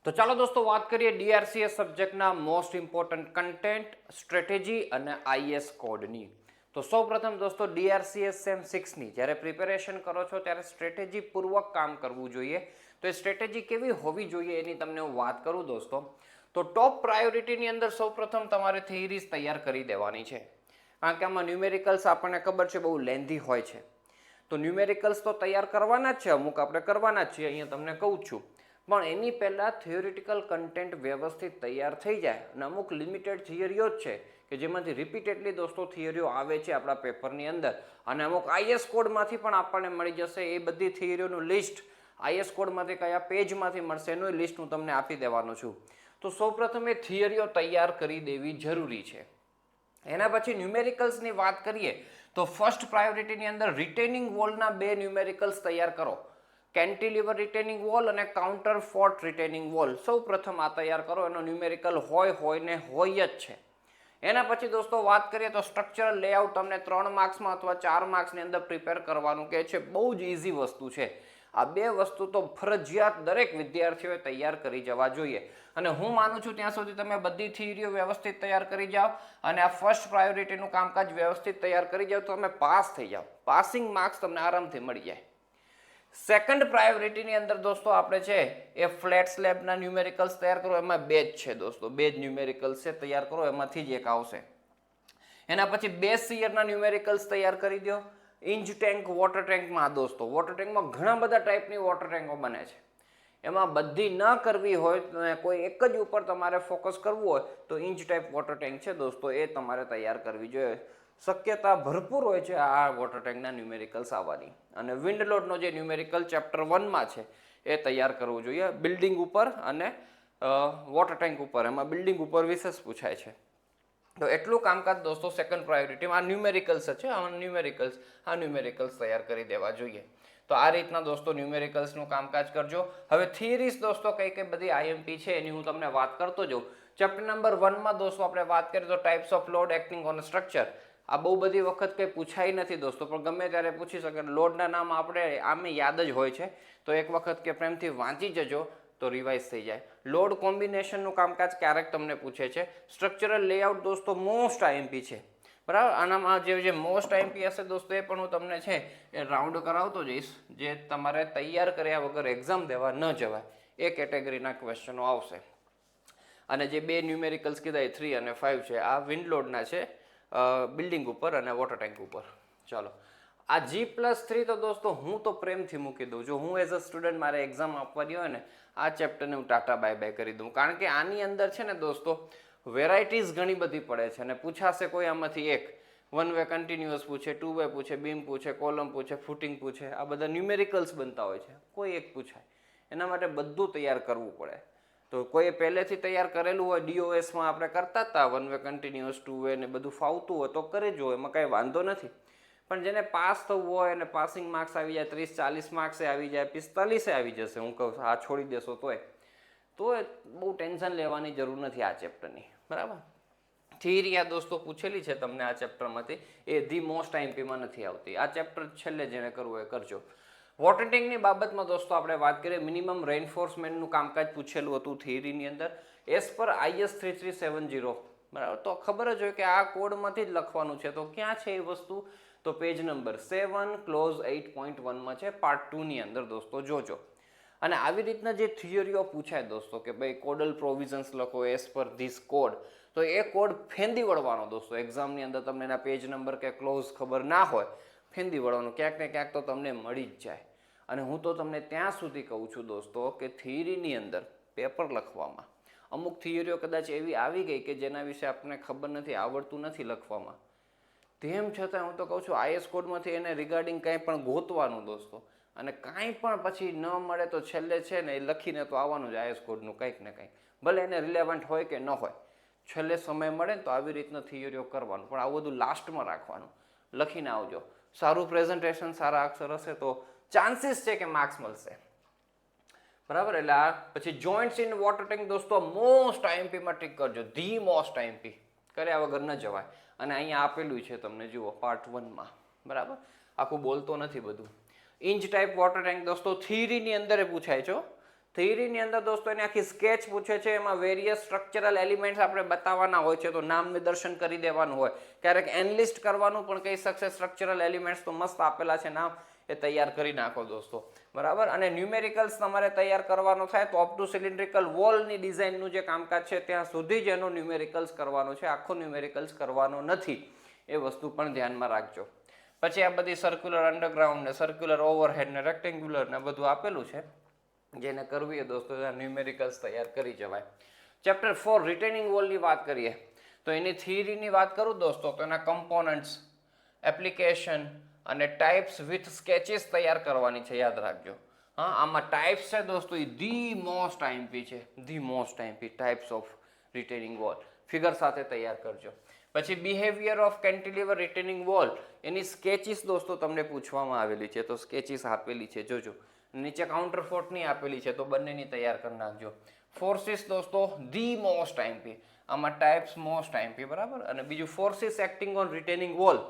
તો ચાલો દોસ્તો વાત કરીએ ડીઆરસીએસ સબ્જેક્ટના મોસ્ટ ઇમ્પોર્ટન્ટ કન્ટેન્ટ, સ્ટ્રેટેજી અને આઈએસ કોડની. તો સૌપ્રથમ દોસ્તો ડીઆરસીએસ સેમ 6ની જ્યારે પ્રિપેરેશન કરો છો ત્યારે સ્ટ્રેટેજી પૂર્વક કામ કરવું જોઈએ. તો એ સ્ટ્રેટેજી કેવી હોવી જોઈએ એની તમને હું વાત કરું દોસ્તો. તો ટોપ પ્રાયોરિટીની અંદર સૌપ્રથમ તમારે થિયરીઝ તૈયાર કરી દેવાની છે, કારણ કે આમાં ન્યુમેરિકલ્સ આપણને ખબર છે બહુ લેન્ધી હોય છે. તો ન્યુમેરિકલ્સ તો તૈયાર કરવાના જ છે, અમુક આપણે કરવાના જ છીએ, અહીંયા તમને કહું છું. પણ એની પહેલાં થિયોરિટિકલ કન્ટેન્ટ વ્યવસ્થિત તૈયાર થઈ જાય અને અમુક લિમિટેડ થિયરીઓ જ છે કે જેમાંથી રિપીટેડલી દોસ્તો થિયરીઓ આવે છે આપણા પેપરની અંદર, અને અમુક આઈએસ કોડમાંથી પણ આપણને મળી જશે. એ બધી થિયરીઓનું લિસ્ટ આઈએસ કોડમાંથી કયા પેજમાંથી મળશે એનું લિસ્ટ હું તમને આપી દેવાનો છું. તો સૌપ્રથમ એ થિયરીઓ તૈયાર કરી દેવી જરૂરી છે. એના પછી ન્યુમેરિકલ્સની વાત કરીએ તો ફર્સ્ટ પ્રાયોરિટીની અંદર રિટેનિંગ વોલના 2 ન્યુમેરિકલ્સ તૈયાર કરો. કેન્ટિલીવર રિટેનિંગ વોલ અને કાઉન્ટર ફોર્ટ રિટેનિંગ વોલ સૌ પ્રથમ આ તૈયાર કરો. એનો ન્યુમેરિકલ હોય ને હોય જ છે. એના પછી દોસ્તો વાત કરીએ તો સ્ટ્રક્ચરલ લેઆઉટ તમને 3 માર્ક્સમાં અથવા 4 માર્ક્સની અંદર પ્રિપેર કરવાનું કહે છે. બહુ જ ઇઝી વસ્તુ છે. આ 2 વસ્તુ તો ફરજિયાત દરેક વિદ્યાર્થીઓએ તૈયાર કરી જવા જોઈએ, અને હું માનું છું ત્યાં સુધી તમે બધી થિયરીઓ વ્યવસ્થિત તૈયાર કરી જાઓ અને આ ફર્સ્ટ પ્રાયોરિટીનું કામકાજ વ્યવસ્થિત તૈયાર કરી જાઓ તો તમે પાસ થઈ જાઓ. પાસિંગ માર્ક્સ તમને આરામથી મળી જાય. સેકન્ડ પ્રાયોરિટીની અંદર દોસ્તો આપણે છે એ ફ્લેટ સ્લેબના ન્યુમેરિકલ્સ તૈયાર કરો. એમાં 2 જ છે દોસ્તો, 2 જ ન્યુમેરિકલ્સ છે, તૈયાર કરો, એમાંથી જ એક આવશે. એના પછી બેઝ શીયરના ન્યુમેરિકલ્સ તૈયાર કરી દો. ઇંચ ટેન્ક વોટર ટેન્કમાં દોસ્તો વોટર ટેન્કમાં ઘણા બધા ટાઈપની વોટર ટેન્કો બને છે. એમાં બધી ન કરવી હોય તો કોઈ એક જ ઉપર તમારે ફોકસ કરવું હોય તો ઇંચ ટાઈપ વોટર ટેન્ક છે દોસ્તો, એ તમારે તૈયાર કરવી જોઈએ. શક્યતા ભરપૂર હોય છે આ વોટર ટેન્કના ન્યુમેરિકલ્સ આવવાની. અને વિન્ડ લોડનો જે ન્યુમેરિકલ ચેપ્ટર 1માં છે એ તૈયાર કરવું જોઈએ. બિલ્ડિંગ ઉપર અને વોટર ટેન્ક ઉપર, એમાં બિલ્ડિંગ ઉપર વિશેષ પૂછાય છે. તો એટલું કામકાજ દોસ્તો સેકન્ડ પ્રાયોરિટીમાં આ ન્યુમેરિકલ્સ છે. આ ન્યુમેરિકલ્સ તૈયાર કરી દેવા જોઈએ. તો આ રીતના દોસ્તો ન્યુમેરિકલ્સનું કામકાજ કરજો. હવે થિયરીઝ દોસ્તો કઈ કઈ બધી આઈએમપી છે એની હું તમને વાત કરતો જાઉં. ચેપ્ટર નંબર 1માં દોસ્તો આપણે વાત કરીએ તો types off load acting on structure. આ બહુ બધી વખત કંઈ પૂછાય નથી દોસ્તો, પણ ગમે ત્યારે પૂછી શકે. લોડના નામ આપણે આમે યાદ જ હોય છે, તો એક વખત કે પ્રેમથી વાંચી જજો તો રિવાઇઝ થઈ જાય. લોડ કોમ્બિનેશનનું કામકાજ ક્યારેક તમને પૂછે છે. સ્ટ્રક્ચરલ લેઆઉટ દોસ્તો મોસ્ટ આઈએમપી છે, બરાબર. આનામાં જે મોસ્ટ આઈએમપી હશે દોસ્તો એ પણ હું તમને છે એ રાઉન્ડ કરાવતો જઈશ, જે તમારે તૈયાર કર્યા વગર એક્ઝામ દેવા ન જવાય એ કેટેગરીના ક્વેશ્ચનો આવશે. અને જે 2 ન્યુમેરિકલ્સ કીધા એ 3 અને 5 છે, આ વિન્ડલોડના છે બિલ્ડિંગ ઉપર અને વોટર ટેન્ક ઉપર. ચાલો, આ G+3 તો દોસ્તો હું તો પ્રેમથી મૂકી દઉં. જો હું એઝ અ સ્ટુડન્ટ મારે એક્ઝામ આપવાની હોય ને આ ચેપ્ટરને હું ટાટા બાય બાય કરી દઉં, કારણ કે આની અંદર છે ને દોસ્તો વેરાયટીઝ ઘણી બધી પડે છે અને પૂછાશે કોઈ આમાંથી એક. 1 વે કન્ટિન્યુઅસ પૂછે, 2 વે પૂછે, બીમ પૂછે, કોલમ પૂછે, ફૂટિંગ પૂછે, આ બધા ન્યુમેરિકલ્સ બનતા હોય છે. કોઈ એક પૂછાય, એના માટે બધું તૈયાર કરવું પડે. તો કોઈ પહેલેથી તૈયાર કરેલું હોય, ડીઓએસમાં આપણે કરતા હતા 1 વે કન્ટિન્યુઅસ, 2 વે ને બધું ફાવતું હોય તો કરી જો, એમાં કાંઈ વાંધો નથી. પણ જેને પાસ થવું હોય અને પાસિંગ માર્ક્સ આવી જાય 30-40 માર્ક્સે આવી જાય, 45 આવી જશે, હું કહું આ છોડી દેશો તોય બહુ ટેન્શન લેવાની જરૂર નથી આ ચેપ્ટરની, બરાબર. થિયરી આ દોસ્તો પૂછેલી છે તમને આ ચેપ્ટરમાંથી, એ ધી મોસ્ટ આઈએમપીમાં નથી આવતી. આ ચેપ્ટર છેલ્લે જેને કરવું એ કરજો. વોટર ટેન્કની બાબતમાં દોસ્તો આપણે વાત કરીએ, મિનિમમ રેઇનફોર્સમેન્ટનું કામકાજ પૂછેલું હતું થિયરીની અંદર એઝ પર IS 3370, બરાબર. તો ખબર જ હોય કે આ કોડમાંથી જ લખવાનું છે. તો ક્યાં છે એ વસ્તુ? તો પેજ નંબર 7 ક્લોઝ 8.1માં છે, પાર્ટ 2ની અંદર દોસ્તો જોજો. અને આવી રીતના જે થિયરીઓ પૂછાય દોસ્તો કે ભાઈ કોડલ પ્રોવિઝન્સ લખો એઝ પર ધીસ કોડ, તો એ કોડ ફેંદી વળવાનો દોસ્તો. એક્ઝામની અંદર તમને એના પેજ નંબર કે ક્લોઝ ખબર ના હોય, ફેંદી વળવાનું, ક્યાંક ને ક્યાંક તો તમને મળી જ જાય. અને હું તો તમને ત્યાં સુધી કહું છું દોસ્તો કે થિયરીની અંદર પેપર લખવામાં અમુક થિયરીઓ કદાચ એવી આવી ગઈ કે જેના વિશે આપણને ખબર નથી, આવડતું નથી લખવામાં, તેમ છતાં હું તો કહું છું આઈએસ કોડમાંથી એને રિગાર્ડિંગ કાંઈ પણ ગોતવાનું દોસ્તો. અને કાંઈ પણ પછી ન મળે તો છેલ્લે છે ને એ લખીને તો આવવાનું જ આઈએસ કોડનું કંઈક ને કંઈક, ભલે એને રિલેવન્ટ હોય કે ન હોય. છેલ્લે સમય મળે ને તો આવી રીતના થિયરીઓ કરવાનું, પણ આવું બધું લાસ્ટમાં રાખવાનું. લખીને આવજો. સારું પ્રેઝન્ટેશન, સારા અક્ષર હશે તો ચાન્સીસ છે કે માર્ક્સ મળશે, બરાબર. એટલે આ પછી જોઈન્ટ્સ ઇન વોટર ટેન્ક દોસ્તો મોસ્ટ આઈએમપીમાં ટીક કરજો. ધી મોસ્ટ આઈએમપી કર્યા વગર ન જવાય. અને અહીંયા આપેલું છે તમને જુઓ પાર્ટ 1માં, બરાબર. આખું બોલતો નથી બધું. ઇંચ ટાઈપ વોટર ટેન્ક દોસ્તો થિયરીની અંદર પૂછાય છે. થિયરીની અંદર દોસ્તો એને આખી સ્કેચ પૂછે છે, એમાં વેરિયસ સ્ટ્રક્ચરલ એલિમેન્ટ્સ આપણે બતાવવાના હોય છે, તો નામ નિદર્શન કરી દેવાનું હોય. ક્યારેક એનલિસ્ટ કરવાનું પણ કહી શકશે. સ્ટ્રક્ચરલ એલિમેન્ટ્સ તો મસ્ત આપેલા છે, નામ એ તૈયાર કરી નાખો દોસ્તો, બરાબર. અને ન્યુમેરિકલ્સ તમારે તૈયાર કરવાનો થાય તો અપ ટુ સિલિન્ડ્રિકલ વોલની ડિઝાઇનનું જે કામકાજ છે ત્યાં સુધી જ એનો ન્યુમેરિકલ્સ કરવાનો છે, આખો ન્યુમેરિકલ્સ કરવાનો નથી, એ વસ્તુ પણ ધ્યાનમાં રાખજો. પછી આ બધી સર્ક્યુલર અંડરગ્રાઉન્ડ ને સર્ક્યુલર ઓવરહેડ ને રેક્ટેન્ગ્યુલર ને બધું આપેલું છે, જેને કરવી હોય દોસ્તો ન્યુમેરિકલ્સ તૈયાર કરી જવાય. ચેપ્ટર 4 રિટેનિંગ વોલની વાત કરીએ તો એની થિયરીની વાત કરું દોસ્તો તો એના કમ્પોનન્ટ્સ, એપ્લિકેશન અને ટાઈપ્સ વિથ સ્કેચીસ તૈયાર કરવાની છે, યાદ રાખજો. હા, આમાં ટાઈપ્સ છે દોસ્તો એ ધી મોસ્ટ આઈએમપી છે, the most IMP types of retaining wall figure સાથે તૈયાર કરજો. પછી behaviour of cantilever retaining wall any sketches દોસ્તો તમને પૂછવામાં આવેલી છે, તો સ્કેચીસ આપેલી છે, જોજો. નીચે કાઉન્ટર ફોર્ટની આપેલી છે, તો બંનેની તૈયાર કરી નાખજો. ફોર્સિસ દોસ્તો ધી મોસ્ટ આઈએમપી, આમાં ટાઈપ્સ મોસ્ટ આઈએમપી, બરાબર. અને બીજું forces acting on retaining wall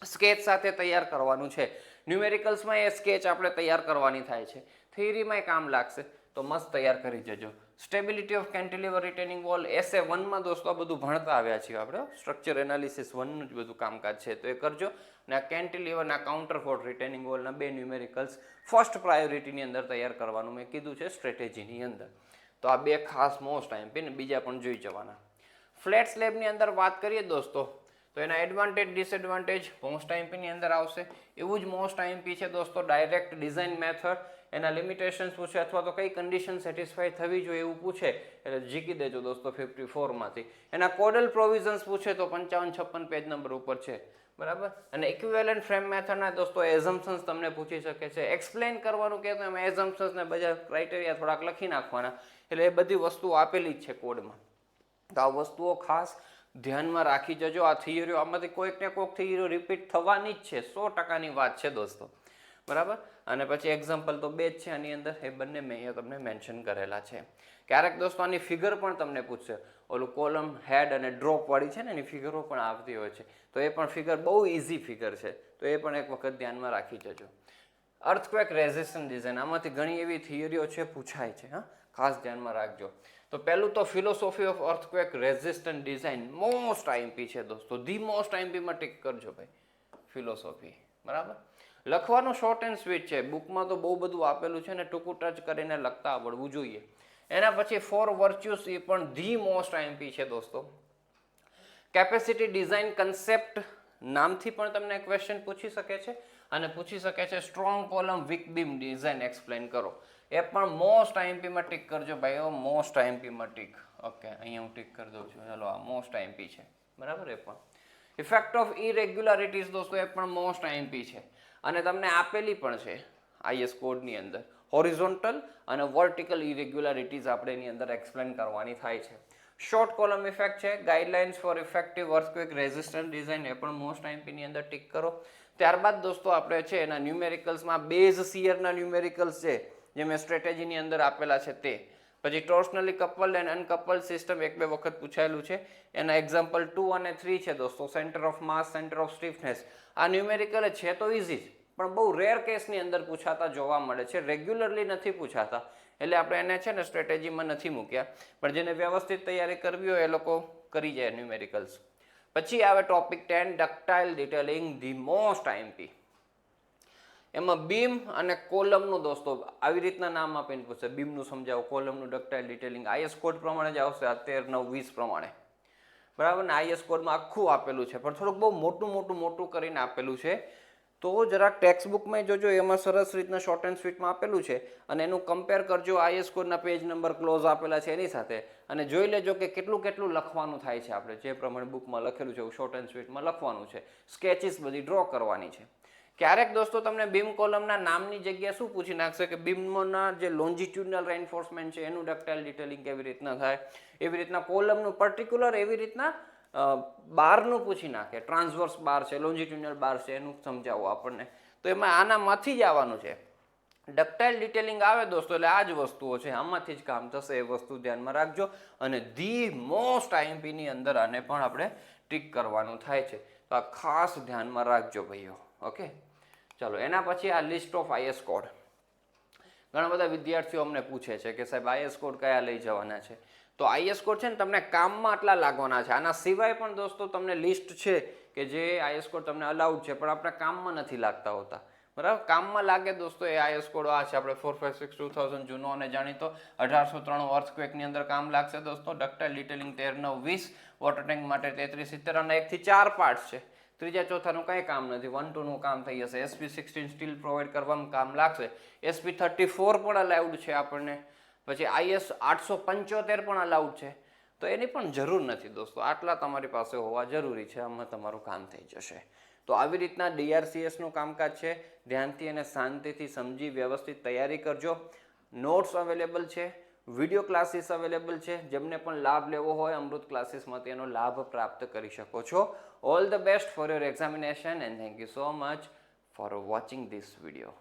sketch સાથે તૈયાર કરવાનું છે. ન્યુમેરિકલ્સમાં એ સ્કેચ આપણે તૈયાર કરવાની થાય છે, થિયરીમાં કામ લાગશે, તો મસ્ત તૈયાર કરી જજો. Stability of cantilever retaining wall એસે 1માં દોસ્તો આ બધું ભણતા આવ્યા છીએ આપણે, સ્ટ્રક્ચર એનાલિસિસ 1નું જ બધું કામકાજ છે, તો એ કરજો. અને આ કેન્ટિલીવરના કાઉન્ટરફોર્ટ રિટેનિંગ વોલના 2 ન્યુમેરિકલ્સ ફર્સ્ટ પ્રાયોરિટીની અંદર તૈયાર કરવાનું મેં કીધું છે સ્ટ્રેટેજીની અંદર. તો આ 2 ખાસ મોસ્ટ આઈએમપી ને બીજા પણ જોઈ જવાના. ફ્લેટ સ્લેબની અંદર વાત કરીએ દોસ્તો તો એના એડવાન્ટેજ ડિસએડવાન્ટેજ મોસ્ટ આઈએમપીની અંદર આવશે. એવું જ મોસ્ટ આઈએમપી છે દોસ્તો ડાયરેક્ટ ડિઝાઇન મેથડ, એના લિમિટેશન્સ પૂછે અથવા તો કઈ કન્ડિશન સેટિસ્ફાઈ થવી જોઈએ એવું પૂછે એટલે જીકી દેજો દોસ્તો 54માંથી. એના કોડલ પ્રોવિઝન્સ પૂછે તો 55-56 પેજ નંબર ઉપર છે, બરાબર. અને ઇક્વિવેલન્ટ ફ્રેમ મેથડના દોસ્તો એઝમ્પશન્સ તમને પૂછી શકે છે. એક્સપ્લેન કરવાનું કહે તો એમાં એઝમ્પશન્સ ને બધા ક્રાઇટેરિયા થોડાક લખી નાખવાના, એટલે એ બધી વસ્તુઓ આપેલી જ છે કોડમાં. તો આ વસ્તુઓ ખાસ ધ્યાનમાં રાખી જજો. આ થિયરીઓ આમાંથી કોઈક ને કોઈક થિયરીઓ રિપીટ થવાની જ છે, 100%ની વાત છે દોસ્તો, બરાબર. અને પછી એક્ઝામ્પલ તો 2 જ છે આની અંદર, એ બંને મેં અહીંયા તમને મેન્શન કરેલા છે. ક્યારેક દોસ્તો આની ફિગર પણ તમને પૂછશે, ઓલું કોલમ હેડ અને ડ્રોપ વાળી છે ને એની ફિગરો પણ આવતી હોય છે, તો એ પણ ફિગર બહુ ઇઝી ફિગર છે, તો એ પણ એક વખત ધ્યાનમાં રાખી જજો. અર્થક્વેક રેઝિસ્ટન્ટ ડિઝાઇન, આમાંથી ઘણી એવી થિયરીઓ છે પૂછાય છે, હા, ખાસ ધ્યાનમાં રાખજો. તો પહેલું તો philosophy of earthquake resistant design most IMP છે દોસ્તો, ધી મોસ્ટ આઈએમપીમાં ટીક કરજો ભાઈ, ફિલોસોફી, બરાબર. લખવાનું શોર્ટ એન્ડ સ્વીટ છે, બુકમાં તો બહુ બધું આપેલું છે ને ટૂંકું ટચ કરીને લખતા આવડવું જોઈએ. એના પછી 4 વર્ચ્યુસ એ પણ ધી મોસ્ટ આઈએમપી છે દોસ્તો. કેપેસિટી ડિઝાઇન કન્સેપ્ટ નામથી પણ તમને ક્વેશ્ચન પૂછી શકે છે, અને પૂછી શકે છે strong column weak beam design explain કરો, એ પણ મોસ્ટ આઈએમપીમાં ટીક કરજો ભાઈઓ, મોસ્ટ આઈએમપીમાં ટીક. ઓકે, અહીંયા હું ટીક કરી દઉં છું, ચાલો આ મોસ્ટ આઈએમપી છે, બરાબર. એ પણ ઇફેક્ટ ઓફ ઇરેગ્યુલારિટીઝ દોસ્તો એ પણ મોસ્ટ આઈએમપી છે, અને તમને આપેલી પણ છે આઈએસ કોડની અંદર. હોરિઝોન્ટલ અને વર્ટિકલ ઇરેગ્યુલારિટીઝ આપણે એની અંદર એક્સપ્લેન કરવાની થાય છે. શોર્ટ કોલમ ઇફેક્ટ છે, guidelines for effective earthquake resistant design, એ પણ મોસ્ટ આઈએમપીની અંદર ટીક કરો. ત્યારબાદ દોસ્તો આપણે છે એના ન્યુમેરિકલ્સમાં બેઝ શિયરના ન્યુમેરિકલ્સ છે જે મેં સ્ટ્રેટેજીની અંદર આપેલા છે તે. પછી ટોર્શનલી કપલ્ડ એન્ડ અનકપલ્ડ સિસ્ટમ 1-2 વખત પૂછાયેલું છે, એના એક્ઝામ્પલ 2 અને 3 છે દોસ્તો. Centre of mass, centre of stiffness, આ ન્યુમેરિકલ છે તો ઇઝી જ, પણ બહુ રેર કેસની અંદર પૂછાતા જોવા મળે છે, રેગ્યુલરલી નથી પૂછાતા, એટલે આપણે એને છે ને સ્ટ્રેટેજીમાં નથી મૂક્યા, પણ જેને વ્યવસ્થિત તૈયારી કરવી હોય એ લોકો કરી જાય ન્યુમેરિકલ્સ. પછી આવે topic 10 ductile detailing, the most IMP. એમાં બીમ અને કોલમનું દોસ્તો આવી રીતના નામ આપીને પૂછે, બીમનું સમજાવો, કોલમનું ડક્ટાઇલ ડિટેલિંગ, આઈએસ કોડ પ્રમાણે જ આવશે, 13/9/20 પ્રમાણે, બરાબર ને. આઈએસ કોડમાં આખું આપેલું છે, પણ થોડુંક બહુ મોટું કરીને આપેલું છે, તો જરાક ટેક્સ્ટ બુકમાં જોજો, એમાં સરસ રીતના શોર્ટ એન્ડ સ્વીટમાં આપેલું છે, અને એનું કમ્પેર કરજો આઈએસ કોડના પેજ નંબર ક્લોઝ આપેલા છે એની સાથે, અને જોઈ લેજો કે કેટલું લખવાનું થાય છે. આપણે જે પ્રમાણે બુકમાં લખેલું છે એવું શોર્ટ એન્ડ સ્વીટમાં લખવાનું છે, સ્કેચીસ બધી ડ્રો કરવાની છે. ક્યારેક દોસ્તો તમને બીમ કોલમના નામની જગ્યા શું પૂછી નાખશે કે બીમના જે લોન્જિટ્યુડનલ રેઇન્ફોર્સમેન્ટ છે એનું ડક્ટાઇલ ડિટેલિંગ કેવી રીતના થાય, એવી રીતના કોલમનું પર્ટિક્યુલર એવી રીતના બારનું પૂછી નાખે, ટ્રાન્સવર્સ બાર છે, લોન્જિટ્યુડનલ બાર છે, એનું સમજાવો આપણને, તો એમાં આનામાંથી જ આવવાનું છે. ડક્ટાઇલ ડિટેલિંગ આવે દોસ્તો એટલે આ જ વસ્તુઓ છે, આમાંથી જ કામ થશે, એ વસ્તુ ધ્યાનમાં રાખજો. અને ધી મોસ્ટ આઈએમપીની અંદર આને પણ આપણે ટીક કરવાનું થાય છે, તો આ ખાસ ધ્યાનમાં રાખજો ભાઈઓ. ઓકે, ચાલો એના પછી આ લિસ્ટ ઓફ આઈએસ કોડ. ઘણા બધા વિદ્યાર્થીઓ અમને પૂછે છે કે સાહેબ આઈએસ કોડ કયા લઈ જવાના છે. તો આઈએસ કોડ છે ને તમને કામમાં આટલા લાગવાના છે. આના સિવાય પણ દોસ્તો તમને લિસ્ટ છે કે જે આઈએસ કોડ તમને અલાઉડ છે પણ આપણે કામમાં નથી લાગતા હોતા. બરાબર, કામમાં લાગે દોસ્તો એ આઈએસ કોડ આ છે આપણે 456/2000 જૂનો અને જાણીતો 1803 અર્થક્વેકની અંદર કામ લાગશે દોસ્તો. ડક્ટાઇલ ડિટેલિંગ 13/9/20, વોટર ટેન્ક માટે 33/70 અને 1 થી 4 પાર્ટ છે. ત્રીજા ચોથાનું કંઈ કામ નથી, 1 2 નું કામ થઈ જશે. SP16 સ્ટીલ પ્રોવાઈડ કરવામાં કામ લાગશે. SP34 પણ અલાઉડ છે આપણને. પછી IS 875 પણ અલાઉડ છે. તો એની પણ જરૂર નથી દોસ્તો, આટલા તમારી પાસે હોવા જરૂરી છે, આમાં તમારું કામ થઈ જશે. તો આવી રીતના DRCSનું કામકાજ છે. ધ્યાનથી અને શાંતિથી સમજી વ્યવસ્થિત તૈયારી કરજો. નોટ્સ અવેલેબલ છે, વિડીયો ક્લાસીસ અવેલેબલ છે. જેમને પણ લાભ લેવો હોય અમૃત ક્લાસીસમાંથી એનો લાભ પ્રાપ્ત કરી શકો છો. All the best for your examination and thank you so much for watching this video.